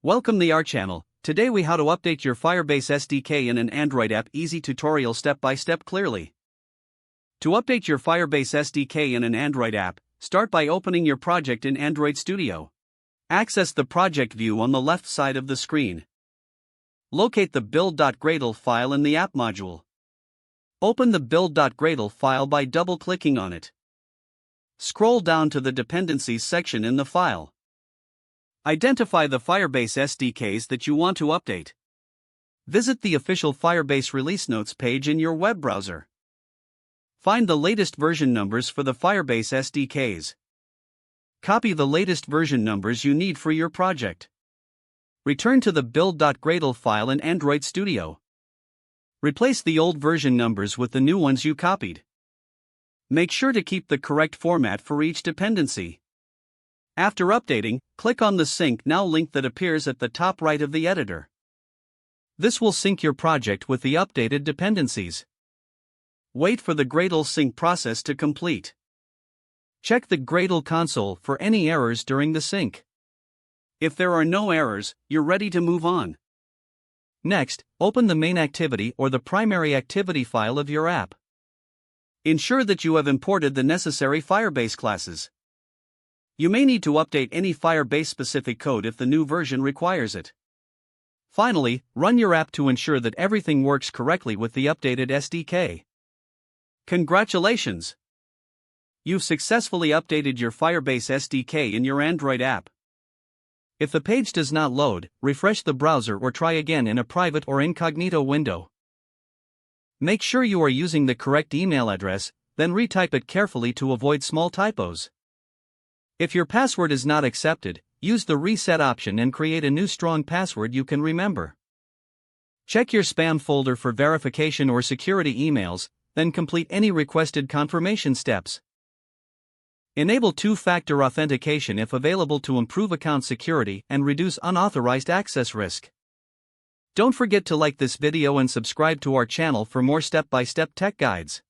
Welcome to our channel. Today we how to update your Firebase SDK in an Android app. Easy tutorial step by step clearly. To update your Firebase SDK in an Android app, start by opening your project in Android Studio. Access the project view on the left side of the screen. Locate the build.gradle file in the app module. Open the build.gradle file by double-clicking on it. Scroll down to the dependencies section in the file. Identify the Firebase SDKs that you want to update. Visit the official Firebase release notes page in your web browser. Find the latest version numbers for the Firebase SDKs. Copy the latest version numbers you need for your project. Return to the build.gradle file in Android Studio. Replace the old version numbers with the new ones you copied. Make sure to keep the correct format for each dependency. After updating, click on the Sync Now link that appears at the top right of the editor. This will sync your project with the updated dependencies. Wait for the Gradle sync process to complete. Check the Gradle console for any errors during the sync. If there are no errors, you're ready to move on. Next, open the main activity or the primary activity file of your app. Ensure that you have imported the necessary Firebase classes. You may need to update any Firebase-specific code if the new version requires it. Finally, run your app to ensure that everything works correctly with the updated SDK. Congratulations! You've successfully updated your Firebase SDK in your Android app. If the page does not load, refresh the browser or try again in a private or incognito window. Make sure you are using the correct email address, then retype it carefully to avoid small typos. If your password is not accepted, use the reset option and create a new strong password you can remember. Check your spam folder for verification or security emails, then complete any requested confirmation steps. Enable two-factor authentication if available to improve account security and reduce unauthorized access risk. Don't forget to like this video and subscribe to our channel for more step-by-step tech guides.